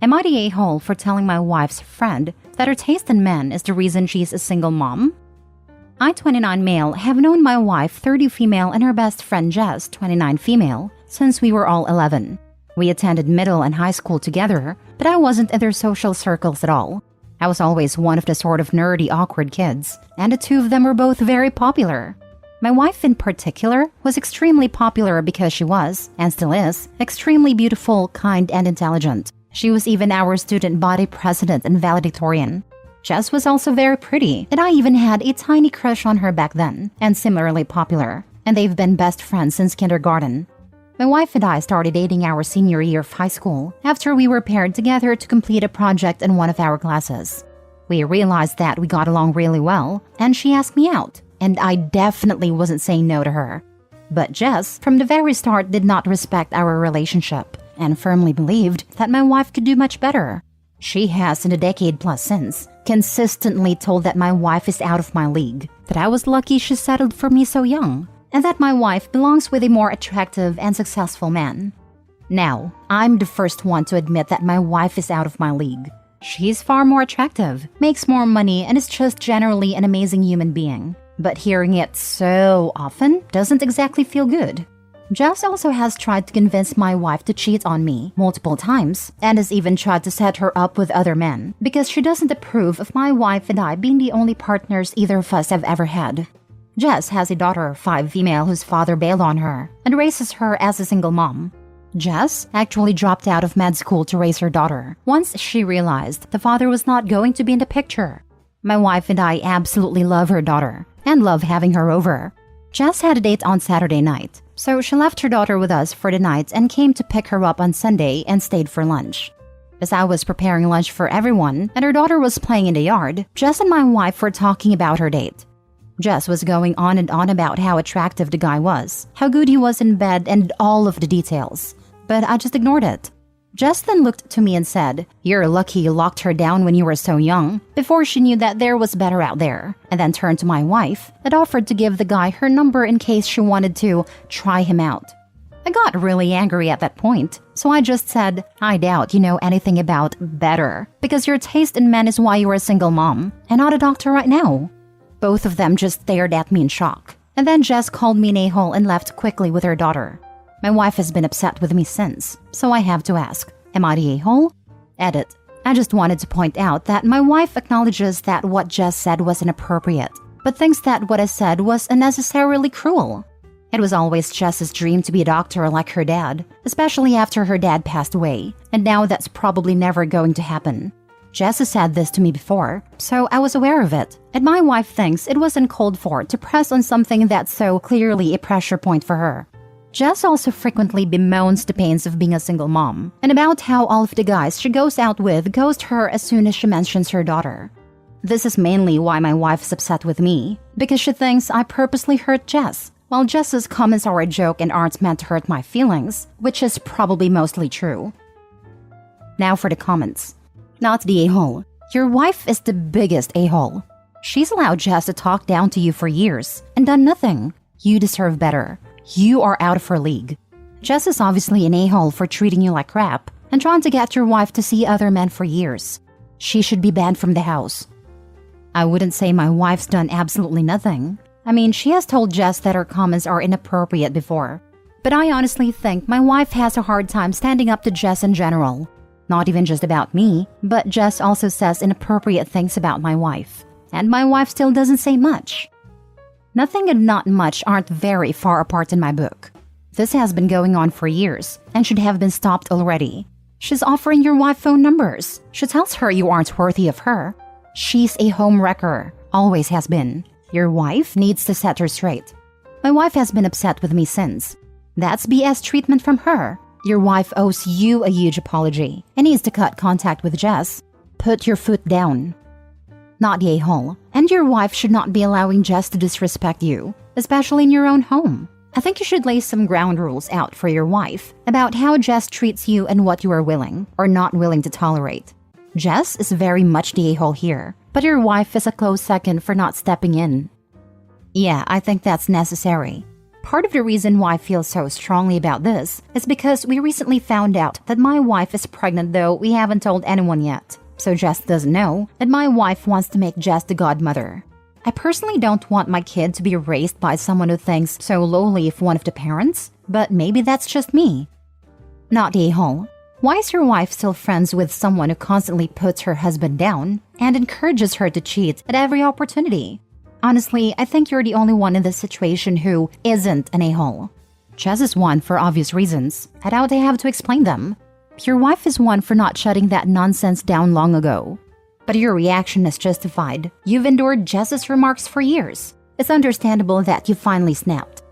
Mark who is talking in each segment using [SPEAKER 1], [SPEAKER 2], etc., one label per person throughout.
[SPEAKER 1] Am I the a-hole for telling my wife's friend that her taste in men is the reason she's a single mom? I, 29 male, have known my wife, 30 female, and her best friend Jess, 29 female, since we were all 11. We attended middle and high school together, but I wasn't in their social circles at all. I was always one of the sort of nerdy, awkward kids, and the two of them were both very popular. My wife in particular was extremely popular because she was, and still is, extremely beautiful, kind, and intelligent. She was even our student body president and valedictorian. Jess was also very pretty, and I even had a tiny crush on her back then, and similarly popular, and they've been best friends since kindergarten. My wife and I started dating our senior year of high school after we were paired together to complete a project in one of our classes. We realized that we got along really well, and she asked me out, and I definitely wasn't saying no to her. But Jess, from the very start, did not respect our relationship, and firmly believed that my wife could do much better. She has, in a decade plus since, consistently told that my wife is out of my league, that I was lucky she settled for me so young, and that my wife belongs with a more attractive and successful man. Now, I'm the first one to admit that my wife is out of my league. She's far more attractive, makes more money, and is just generally an amazing human being. But hearing it so often doesn't exactly feel good. Jess also has tried to convince my wife to cheat on me multiple times, and has even tried to set her up with other men because she doesn't approve of my wife and I being the only partners either of us have ever had. Jess has a daughter, 5 female, whose father bailed on her and raises her as a single mom. Jess actually dropped out of med school to raise her daughter once she realized the father was not going to be in the picture. My wife and I absolutely love her daughter and love having her over. Jess had a date on Saturday night, so she left her daughter with us for the night and came to pick her up on Sunday and stayed for lunch. As I was preparing lunch for everyone and her daughter was playing in the yard, Jess and my wife were talking about her date. Jess was going on and on about how attractive the guy was, how good he was in bed, and all of the details. But I just ignored it. Jess then looked to me and said, "You're lucky you locked her down when you were so young," before she knew that there was better out there, and then turned to my wife and offered to give the guy her number in case she wanted to try him out. I got really angry at that point, so I just said, "I doubt you know anything about better, because your taste in men is why you're a single mom, and not a doctor right now." Both of them just stared at me in shock, and then Jess called me an a-hole and left quickly with her daughter. My wife has been upset with me since, so I have to ask, am I the a-hole? Edit. I just wanted to point out that my wife acknowledges that what Jess said was inappropriate, but thinks that what I said was unnecessarily cruel. It was always Jess's dream to be a doctor like her dad, especially after her dad passed away, and now that's probably never going to happen. Jess has said this to me before, so I was aware of it, and my wife thinks it was uncalled for to press on something that's so clearly a pressure point for her. Jess also frequently bemoans the pains of being a single mom, and about how all of the guys she goes out with ghost her as soon as she mentions her daughter. This is mainly why my wife is upset with me, because she thinks I purposely hurt Jess, while Jess's comments are a joke and aren't meant to hurt my feelings, which is probably mostly true. Now for the comments. Not the a-hole. Your wife is the biggest a-hole. She's allowed Jess to talk down to you for years and done nothing. You deserve better. You are out of her league. Jess is obviously an a-hole for treating you like crap and trying to get your wife to see other men for years. She should be banned from the house. I wouldn't say my wife's done absolutely nothing. I mean, she has told Jess that her comments are inappropriate before. But I honestly think my wife has a hard time standing up to Jess in general. Not even just about me, but Jess also says inappropriate things about my wife. And my wife still doesn't say much. Nothing and not much aren't very far apart in my book. This has been going on for years and should have been stopped already. She's offering your wife phone numbers. She tells her you aren't worthy of her. She's a home wrecker, always has been. Your wife needs to set her straight. My wife has been upset with me since. That's BS treatment from her. Your wife owes you a huge apology and needs to cut contact with Jess. Put your foot down. Not the a-hole. And your wife should not be allowing Jess to disrespect you, especially in your own home. I think you should lay some ground rules out for your wife about how Jess treats you and what you are willing or not willing to tolerate. Jess is very much the a-hole here, but your wife is a close second for not stepping in. Yeah, I think that's necessary. Part of the reason why I feel so strongly about this is because we recently found out that my wife is pregnant, though we haven't told anyone yet. So Jess doesn't know that my wife wants to make Jess the godmother. I personally don't want my kid to be raised by someone who thinks so lowly of one of the parents, but maybe that's just me. Not the a-hole. Why is your wife still friends with someone who constantly puts her husband down and encourages her to cheat at every opportunity? Honestly, I think you're the only one in this situation who isn't an a-hole. Jess is one for obvious reasons. I doubt I have to explain them. Your wife is one for not shutting that nonsense down long ago. But your reaction is justified. You've endured Jess's remarks for years. It's understandable that you finally snapped.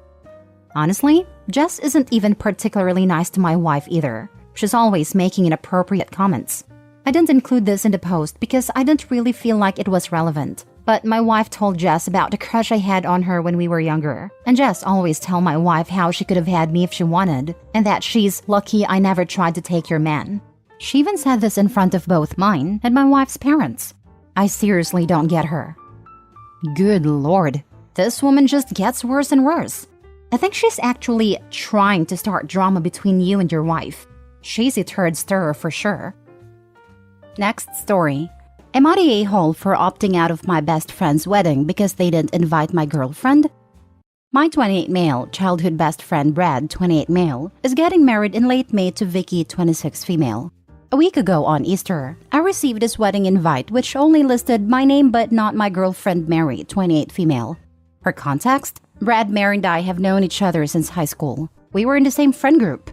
[SPEAKER 1] Honestly, Jess isn't even particularly nice to my wife either. She's always making inappropriate comments. I didn't include this in the post because I didn't really feel like it was relevant. But my wife told Jess about the crush I had on her when we were younger. And Jess always tell my wife how she could have had me if she wanted, and that she's lucky I never tried to take your man. She even said this in front of both mine and my wife's parents. I seriously don't get her. Good Lord, this woman just gets worse and worse. I think she's actually trying to start drama between you and your wife. She's a turd stirrer for sure. Next story. Am I the a-hole for opting out of my best friend's wedding because they didn't invite my girlfriend? My 28 male childhood best friend Brad, 28 male, is getting married in late May to Vicky, 26 female. A week ago on Easter, I received his wedding invite which only listed my name but not my girlfriend Mary, 28 female. For context, Brad, Mary and I have known each other since high school. We were in the same friend group.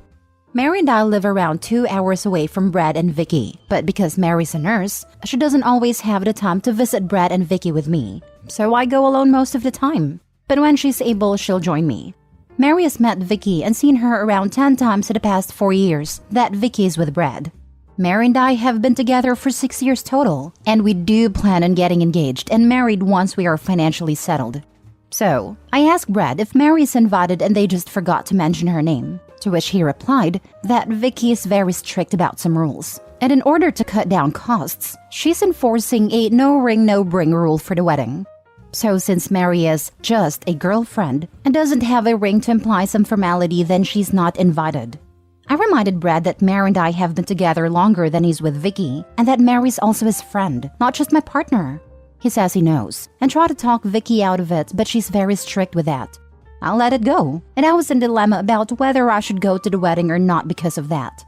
[SPEAKER 1] Mary and I live around 2 hours away from Brad and Vicky, but because Mary's a nurse, she doesn't always have the time to visit Brad and Vicky with me, so I go alone most of the time. But when she's able, she'll join me. Mary has met Vicky and seen her around 10 times in the past 4 years that Vicky is with Brad. Mary and I have been together for 6 years total, and we do plan on getting engaged and married once we are financially settled. So, I asked Brad if Mary is invited and they just forgot to mention her name. To which he replied that Vicky is very strict about some rules. And in order to cut down costs, she's enforcing a no ring, no bring rule for the wedding. So since Mary is just a girlfriend and doesn't have a ring to imply some formality, then she's not invited. I reminded Brad that Mary and I have been together longer than he's with Vicky, and that Mary's also his friend, not just my partner. He says he knows, and tried to talk Vicky out of it, but she's very strict with that. I'll let it go, and I was in a dilemma about whether I should go to the wedding or not because of that.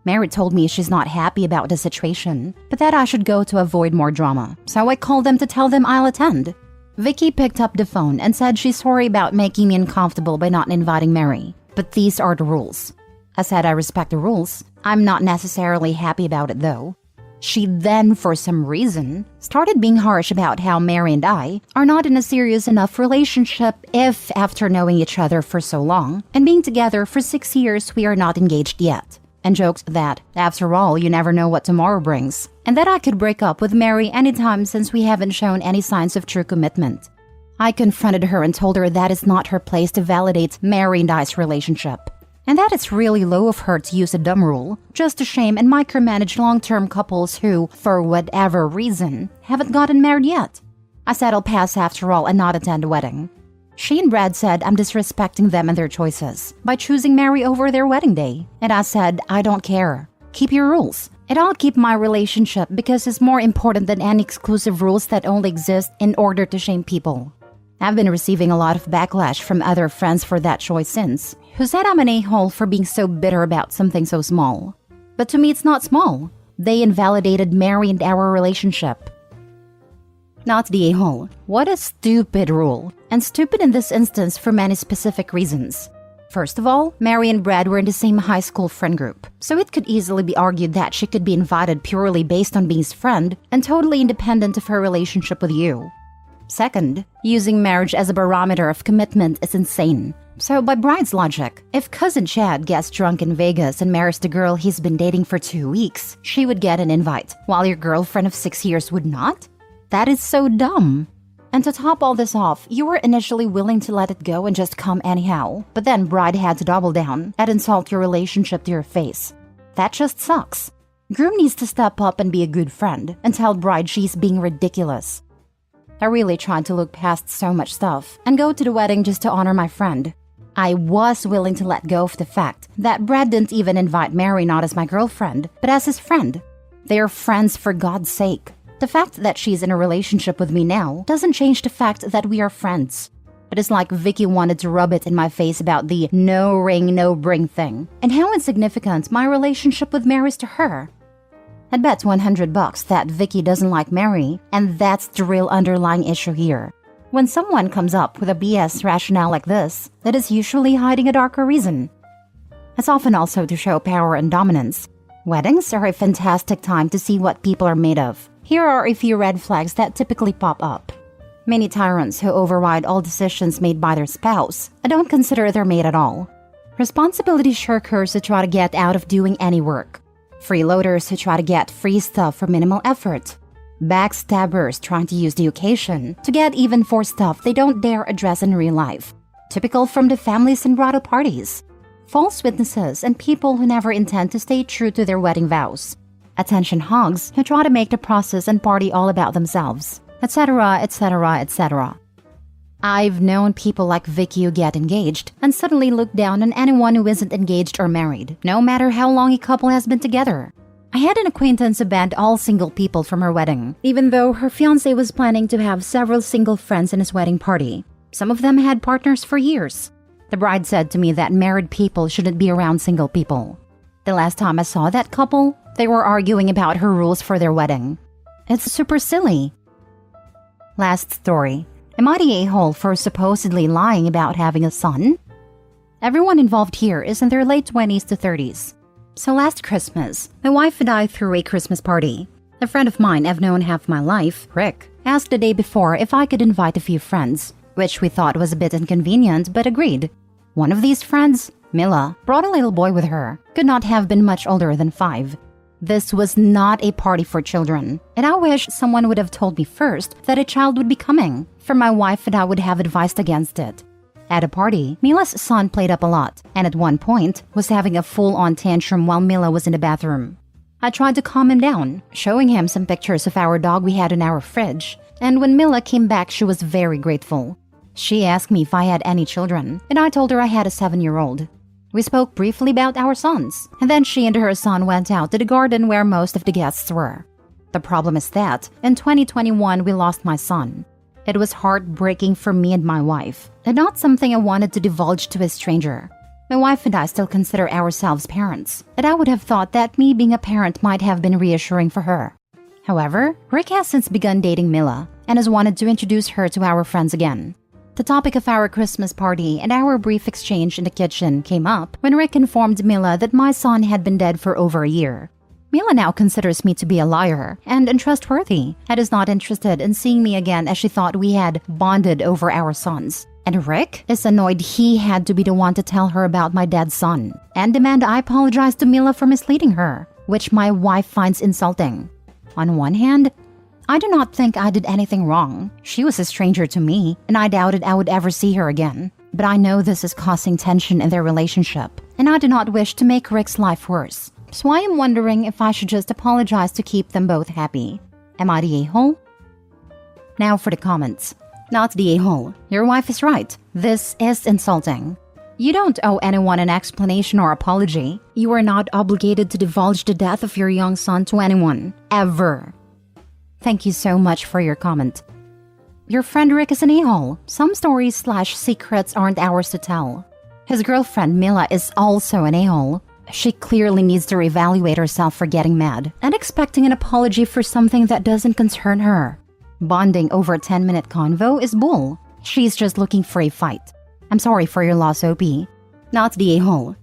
[SPEAKER 1] Mary told me she's not happy about the situation, but that I should go to avoid more drama, so I called them to tell them I'll attend. Vicky picked up the phone and said she's sorry about making me uncomfortable by not inviting Mary, but these are the rules. I said I respect the rules. I'm not necessarily happy about it though. She then, for some reason, started being harsh about how Mary and I are not in a serious enough relationship if, after knowing each other for so long and being together for 6 years, we are not engaged yet, and joked that, after all, you never know what tomorrow brings, and that I could break up with Mary anytime since we haven't shown any signs of true commitment. I confronted her and told her that is not her place to validate Mary and I's relationship, and that it's really low of her to use a dumb rule just to shame and micromanage long-term couples who, for whatever reason, haven't gotten married yet. I said I'll pass after all and not attend the wedding. She and Brad said I'm disrespecting them and their choices by choosing Mary over their wedding day, and I said I don't care. Keep your rules, and I'll keep my relationship because it's more important than any exclusive rules that only exist in order to shame people. I've been receiving a lot of backlash from other friends for that choice since, who said I'm an a-hole for being so bitter about something so small. But to me it's not small. They invalidated Mary and our relationship. Not the a-hole. What a stupid rule. And stupid in this instance for many specific reasons. First of all, Mary and Brad were in the same high school friend group, so it could easily be argued that she could be invited purely based on being his friend and totally independent of her relationship with you. Second, using marriage as a barometer of commitment is insane. So by Bride's logic, if cousin Chad gets drunk in Vegas and marries the girl he's been dating for 2 weeks, she would get an invite, while your girlfriend of 6 years would not? That is so dumb. And to top all this off, you were initially willing to let it go and just come anyhow, but then Bride had to double down and insult your relationship to your face. That just sucks. Groom needs to step up and be a good friend and tell Bride she's being ridiculous. I really tried to look past so much stuff and go to the wedding just to honor my friend. I was willing to let go of the fact that Brad didn't even invite Mary not as my girlfriend, but as his friend. They are friends for God's sake. The fact that she's in a relationship with me now doesn't change the fact that we are friends. It is like Vicky wanted to rub it in my face about the no ring, no bring thing, and how insignificant my relationship with Mary is to her. I'd bet $100 that Vicky doesn't like Mary, and that's the real underlying issue here. When someone comes up with a BS rationale like this, it is usually hiding a darker reason. It's often also to show power and dominance. Weddings are a fantastic time to see what people are made of. Here are a few red flags that typically pop up. Many tyrants who override all decisions made by their spouse and don't consider their mate at all. Responsibility shirkers who try to get out of doing any work. Freeloaders who try to get free stuff for minimal effort. Backstabbers trying to use the occasion to get even for stuff they don't dare address in real life. Typical from the families and bridal parties. False witnesses and people who never intend to stay true to their wedding vows. Attention hogs who try to make the process and party all about themselves, etc., etc., etc. I've known people like Vicky who get engaged and suddenly look down on anyone who isn't engaged or married, no matter how long a couple has been together. I had an acquaintance who banned all single people from her wedding, even though her fiancé was planning to have several single friends in his wedding party. Some of them had partners for years. The bride said to me that married people shouldn't be around single people. The last time I saw that couple, they were arguing about her rules for their wedding. It's super silly. Last story. Am I the a-hole for supposedly lying about having a son? Everyone involved here is in their late 20s to 30s. So last Christmas, my wife and I threw a Christmas party. A friend of mine I've known half my life, Rick, asked the day before if I could invite a few friends, which we thought was a bit inconvenient but agreed. One of these friends, Mila, brought a little boy with her, could not have been much older than 5. This was not a party for children, and I wish someone would have told me first that a child would be coming, for my wife and I would have advised against it. At a party, Mila's son played up a lot, and at one point was having a full-on tantrum while Mila was in the bathroom. I tried to calm him down, showing him some pictures of our dog we had in our fridge, and when Mila came back she was very grateful. She asked me if I had any children, and I told her I had a 7-year-old. We spoke briefly about our sons, and then she and her son went out to the garden where most of the guests were. The problem is that, in 2021 we lost my son. It was heartbreaking for me and my wife, and not something I wanted to divulge to a stranger. My wife and I still consider ourselves parents, and I would have thought that me being a parent might have been reassuring for her. However, Rick has since begun dating Mila, and has wanted to introduce her to our friends again. The topic of our Christmas party and our brief exchange in the kitchen came up when Rick informed Mila that my son had been dead for over a year. Mila now considers me to be a liar and untrustworthy and is not interested in seeing me again as she thought we had bonded over our sons. And Rick is annoyed he had to be the one to tell her about my dead son and demand I apologize to Mila for misleading her, which my wife finds insulting. On one hand, I do not think I did anything wrong. She was a stranger to me, and I doubted I would ever see her again. But I know this is causing tension in their relationship, and I do not wish to make Rick's life worse. So I am wondering if I should just apologize to keep them both happy. Am I the a-hole? Now for the comments. Not the a-hole. Your wife is right. This is insulting. You don't owe anyone an explanation or apology. You are not obligated to divulge the death of your young son to anyone. Ever. Thank you so much for your comment. Your friend Rick is an a-hole. Some stories/secrets aren't ours to tell. His girlfriend Mila is also an a-hole. She clearly needs to reevaluate herself for getting mad and expecting an apology for something that doesn't concern her. Bonding over a 10-minute convo is bull. She's just looking for a fight. I'm sorry for your loss, OP. Not the a-hole.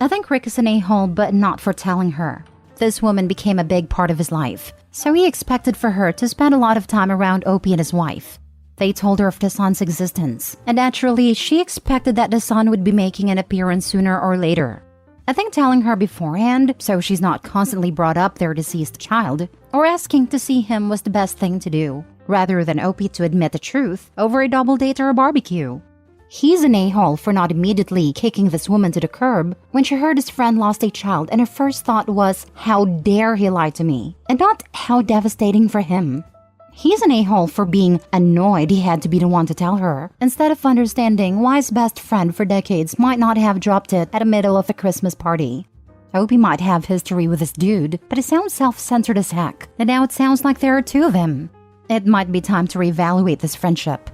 [SPEAKER 1] I think Rick is an a-hole, but not for telling her. This woman became a big part of his life, so he expected for her to spend a lot of time around OP and his wife. They told her of the son's existence, and naturally, she expected that the son would be making an appearance sooner or later. I think telling her beforehand, so she's not constantly brought up their deceased child, or asking to see him was the best thing to do, rather than OP to admit the truth over a double date or a barbecue. He's an a-hole for not immediately kicking this woman to the curb when she heard his friend lost a child and her first thought was, how dare he lie to me, and not how devastating for him. He's an a-hole for being annoyed he had to be the one to tell her, instead of understanding why his best friend for decades might not have dropped it at the middle of a Christmas party. I hope he might have history with this dude, but he sounds self-centered as heck, and now it sounds like there are two of him. It might be time to reevaluate this friendship.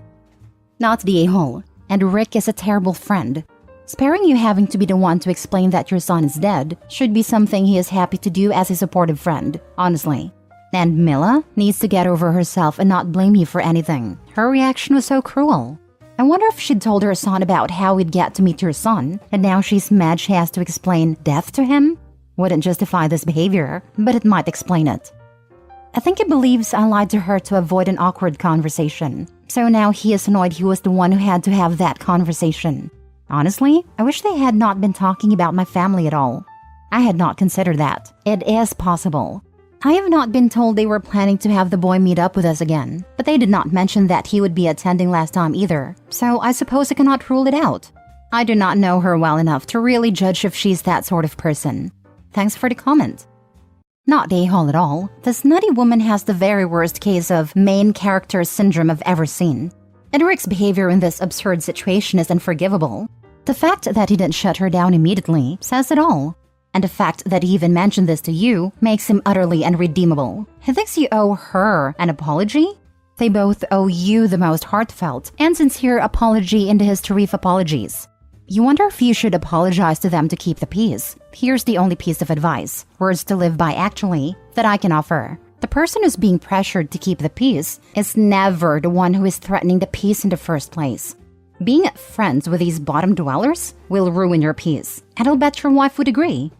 [SPEAKER 1] Not the a-hole, and Rick is a terrible friend. Sparing you having to be the one to explain that your son is dead should be something he is happy to do as a supportive friend, honestly. And Mila needs to get over herself and not blame you for anything. Her reaction was so cruel. I wonder if she'd told her son about how he'd get to meet her son, and now she's mad she has to explain death to him? Wouldn't justify this behavior, but it might explain it. I think he believes I lied to her to avoid an awkward conversation. So now he is annoyed he was the one who had to have that conversation. Honestly, I wish they had not been talking about my family at all. I had not considered that. It is possible. I have not been told they were planning to have the boy meet up with us again, but they did not mention that he would be attending last time either, so I suppose I cannot rule it out. I do not know her well enough to really judge if she's that sort of person. Thanks for the comment. Not a-hole at all. This nutty woman has the very worst case of main character syndrome I've ever seen. And Rick's behavior in this absurd situation is unforgivable. The fact that he didn't shut her down immediately says it all. And the fact that he even mentioned this to you makes him utterly unredeemable. He thinks you owe her an apology? They both owe you the most heartfelt and sincere apology in the history of apologies. You wonder if you should apologize to them to keep the peace. Here's the only piece of advice, words to live by actually, that I can offer. The person who's being pressured to keep the peace is never the one who is threatening the peace in the first place. Being friends with these bottom dwellers will ruin your peace, and I'll bet your wife would agree.